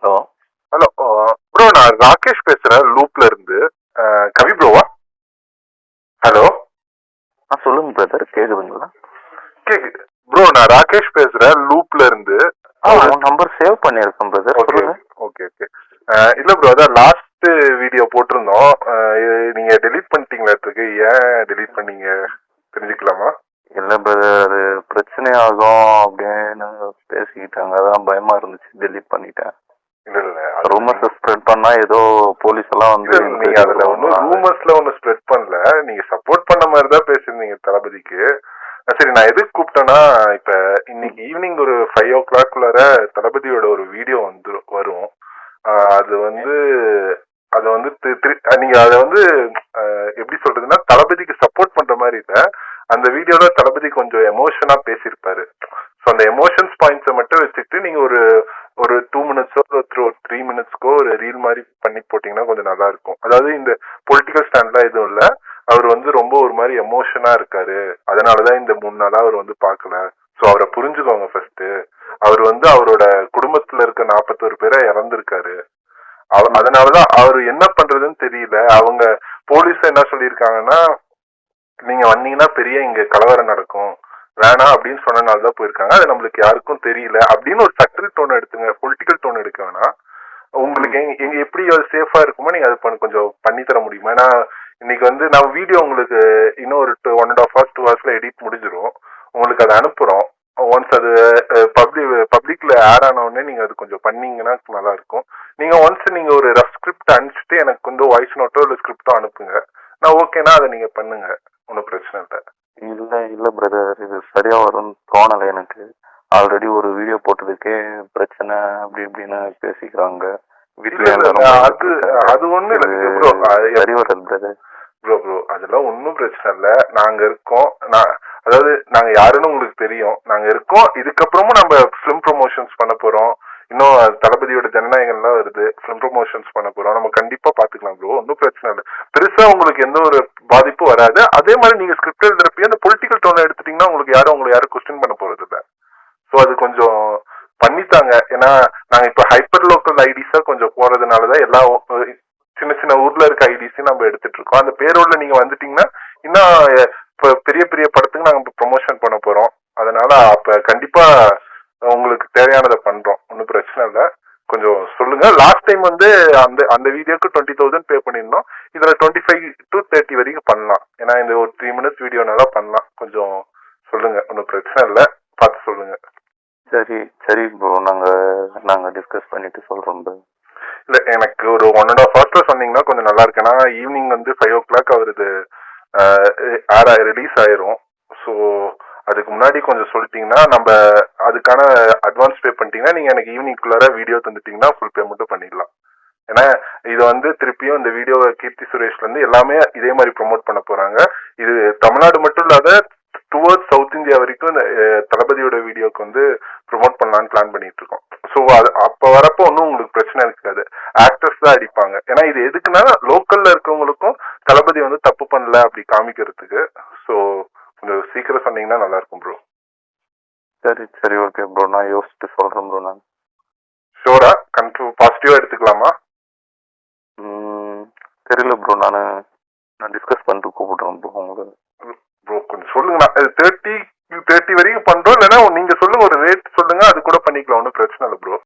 Hello. Hello bro, நான் ராகேஷ் பேசுறேன் லூப்ல இருந்து. கவி ப்ரோவா? ஹலோ. சொல்லுங்க பிரதர், கேக்குதுங்களா? கேக்குது ப்ரோ, நான் ராகேஷ் பேசுறேன் லூப்ல இருந்து. உன் நம்பர் சேவ் பண்ணியிருக்கேன் பிரதர். Okay okay okay. இல்ல ப்ரோ, அதான் லாஸ்ட் வீடியோ போட்டிருந்தோம். நீங்க டெலீட் பண்ணிட்டீங்களா? ஏன் டெலீட் பண்ணீங்க தெரிஞ்சுக்கலாமா? இல்ல பிரதர், அது பிரச்சனை ஆகும் அப்படின்னு பேசிக்கிட்டாங்க, அதான் பயமா இருந்துச்சு, டெலீட் பண்ணிட்டேன். இல்ல இல்ல, ரூமர்ஸ் ஸ்ப்ரெட் பண்ணா ஏதோ போலீஸ் எல்லாம் வந்து நீங்க அதுல ஒன்னும் ரூமர்ஸ்ல ஒன்னும் ஸ்ப்ரெட் பண்ணல. நீங்க சப்போர்ட் பண்ண மாதிரி தான் பேசிருந்தீங்க தளபதிக்கு. சரி, நான் எதுக்கு கூப்பிட்டேன்னா, இப்ப இன்னைக்கு ஈவினிங் ஒரு 5 o'clock தளபதியோட ஒரு வீடியோ வரும். அது வந்து நீங்க அதை வந்து எப்படி சொல்றதுன்னா, தளபதிக்கு சப்போர்ட் பண்ற மாதிரி இல்ல. அந்த வீடியோல தளபதி கொஞ்சம் எமோஷனா பேசியிருப்பாரு. ஸோ அந்த எமோஷன்ஸ் பாயிண்ட்ஸை மட்டும் வச்சுட்டு நீங்க ஒரு 2 minutes ஒரு 3 minutesக்கோ ஒரு ரீல் மாதிரி பண்ணி போட்டீங்கன்னா கொஞ்சம் நல்லா இருக்கும். அதாவது இந்த பொலிட்டிக்கல் ஸ்டாண்ட்லாம் எதுவும் இல்ல. அவர் வந்து ரொம்ப ஒரு மாதிரி எமோஷனா இருக்காரு, அதனாலதான் இந்த 3 நாளா அவர் வந்து பார்க்கல. ஸோ அவரை புரிஞ்சுக்கோங்க ஃபர்ஸ்ட். அவர் வந்து அவரோட குடும்பத்துல இருக்க 41 பேரை இறந்திருக்காரு. அதனாலதான் அவரு என்ன பண்றதுன்னு தெரியல. அவங்க போலீஸ் என்ன சொல்லியிருக்காங்கன்னா, நீங்க வந்தீங்கன்னா பெரிய இங்க கலவரம் நடக்கும், வேணாம் அப்படின்னு சொன்னனால்தான் போயிருக்காங்க. அது நம்மளுக்கு யாருக்கும் தெரியல அப்படின்னு ஒரு சட்டல் டோன் எடுத்துங்க, பொலிட்டிக்கல் டோன் எடுக்க வேணாம். உங்களுக்கு எங்க எப்படி சேஃபா இருக்குமோ நீங்க அது கொஞ்சம் பண்ணி தர முடியுமா? ஏன்னா இன்னைக்கு வந்து நான் வீடியோ உங்களுக்கு இன்னும் ஒரு 1.5 hours 2 hours எடிட் முடிஞ்சிடும். உங்களுக்கு அதை அனுப்புறோம். ஒன்ஸ் அது பப்ளிக்ல ஆட் ஆன உடனே நீங்க அது கொஞ்சம் பண்ணீங்கன்னா நல்லா இருக்கும். நீங்க ஒன்ஸ் நீங்க ஒரு ரஃப் ஸ்கிரிப்ட் அனுப்பிச்சுட்டு எனக்கு வந்து வாய்ஸ் நோட்டோ இல்ல ஸ்கிரிப்டோ அனுப்புங்க. நான் ஓகேனா அதை நீங்க பண்ணுங்க, ஒன்றும் பிரச்சனை இல்லை. இல்ல பிரதர், இது சரியா வரும்னு தோணலை எனக்கு. ஆல்ரெடி ஒரு வீடியோ போட்டதுக்கே பிரச்சனை அப்படி இப்படின்னு பேசிக்கிறாங்க வீட்டுல. அது ஒண்ணு ப்ரோ, சரி வராது பிரதர். ப்ரோ அதெல்லாம் ஒன்னும் பிரச்சனை இல்ல. நாங்க இருக்கோம். அதாவது நாங்க யாருன்னு உங்களுக்கு தெரியும். நாங்க இருக்கோம். இதுக்கப்புறமும் நம்ம பிலிம் ப்ரொமோஷன்ஸ் பண்ண போறோம். இன்னும் தளபதியோட ஜனநாயகம்லாம் வருது, பிலிம் ப்ரொமோஷன்ஸ் பண்ண போறோம். நம்ம கண்டிப்பா பாத்துக்கலாம் ப்ரோ, ஒன்னும் பிரச்சனை இல்லை. பெருசா உங்களுக்கு எந்த ஒரு பாதிப்பும் வராது. அதே மாதிரி நீங்க ஸ்கிரிப்ட் எழுதுறப்ப அந்த பொலிட்டிக்கல் டோன் எடுத்துட்டீங்கன்னா உங்களுக்கு யாரும் கொஸ்டின் பண்ண போறது இல்லை. ஸோ அது கொஞ்சம் பண்ணித்தாங்க. ஏன்னா நாங்க இப்ப ஹைப்பர் லோக்கல் ஐடிஸா கொஞ்சம் போறதுனாலதான் எல்லா சின்ன சின்ன ஊர்ல இருக்க ஐடிஸையும் நம்ம எடுத்துட்டு இருக்கோம். அந்த பேரோட நீங்க வந்துட்டீங்கன்னா இன்னும் இப்ப பெரிய பெரிய படத்துக்கு நாங்க ப்ரொமோஷன் பண்ண போறோம். அதனால அப்ப கண்டிப்பா உங்களுக்கு தேவையானதை பண்றோம், ஒன்னும் பிரச்சனை இல்லை. கொஞ்சம் சொல்லுங்க. லாஸ்ட் டைம் வந்து அந்த வீடியோக்கு 20,000 பே பண்ணிருந்தோம். இதுல 25 to 30 வரைக்கும் பண்ணலாம். ஏன்னா இந்த ஒரு 3 minutes வீடியோனால பண்ணலாம். கொஞ்சம் சொல்லுங்க, ஒன்னும் பிரச்சனை இல்லை, பார்த்து சொல்லுங்க. சரி ப்ரோ, நாங்க டிஸ்கஸ் பண்ணிட்டு சொல்றோம் ப்ரோ. இல்ல, எனக்கு ஒரு 1.5 hours சொன்னீங்கன்னா கொஞ்சம் நல்லா இருக்கு. ஏன்னா ஈவினிங் வந்து 5 o'clock அவரது ரிலீஸ் ஆயிரும். ஸோ அதுக்கு முன்னாடி கொஞ்சம் சொல்லிட்டீங்கன்னா, நம்ம அதுக்கான அட்வான்ஸ் பே பண்ணிட்டீங்கன்னா நீங்க எனக்கு ஈவினிங்குள்ளார வீடியோ தந்துட்டீங்கன்னா ஃபுல் பேமெண்ட்டும் பண்ணிடலாம். ஏன்னா இது வந்து திருப்பியும் இந்த வீடியோ கீர்த்தி சுரேஷ்ல இருந்து எல்லாமே இதே மாதிரி ப்ரொமோட் பண்ண போறாங்க. இது தமிழ்நாடு மட்டும் இல்லாத டுவர்ட்ஸ் சவுத் இந்தியா வரைக்கும் இந்த தளபதியோட வீடியோக்கு வந்து ப்ரொமோட் பண்ணலான்னு பிளான் பண்ணிட்டு இருக்கோம். ஸோ அது அப்ப வரப்போ ஒன்றும் உங்களுக்கு பிரச்சனை இருக்காது. ஆக்டர்ஸ் தான் அடிப்பாங்க. ஏன்னா இது எதுக்குன்னா லோக்கல்ல இருக்கவங்களுக்கும் தளபதி வந்து தப்பு பண்ணல அப்படி காமிக்கிறதுக்கு. ஸோ கொஞ்சம் சீக்கிரம் சொன்னீங்கன்னா நல்லா இருக்கும் ப்ரோ. சரி ஓகே ப்ரோ, நான் யோசிச்சுட்டு சொல்றேன் ப்ரோ. நான் ஷோரா பாசிட்டிவா எடுத்துக்கலாமா? தெரியல ப்ரோ, நான் டிஸ்கஸ் பண்ணிட்டு கூப்பிடுறேன் ப்ரோ உங்களுக்கு. ப்ரோ கொஞ்சம் சொல்லுங்க. 30 வரைக்கும் பண்றோம். இல்லைன்னா நீங்க சொல்லுங்க, ஒரு ரேட் சொல்லுங்க, அது கூட பண்ணிக்கலாம், ஒன்றும் பிரச்சனை இல்லை ப்ரோ.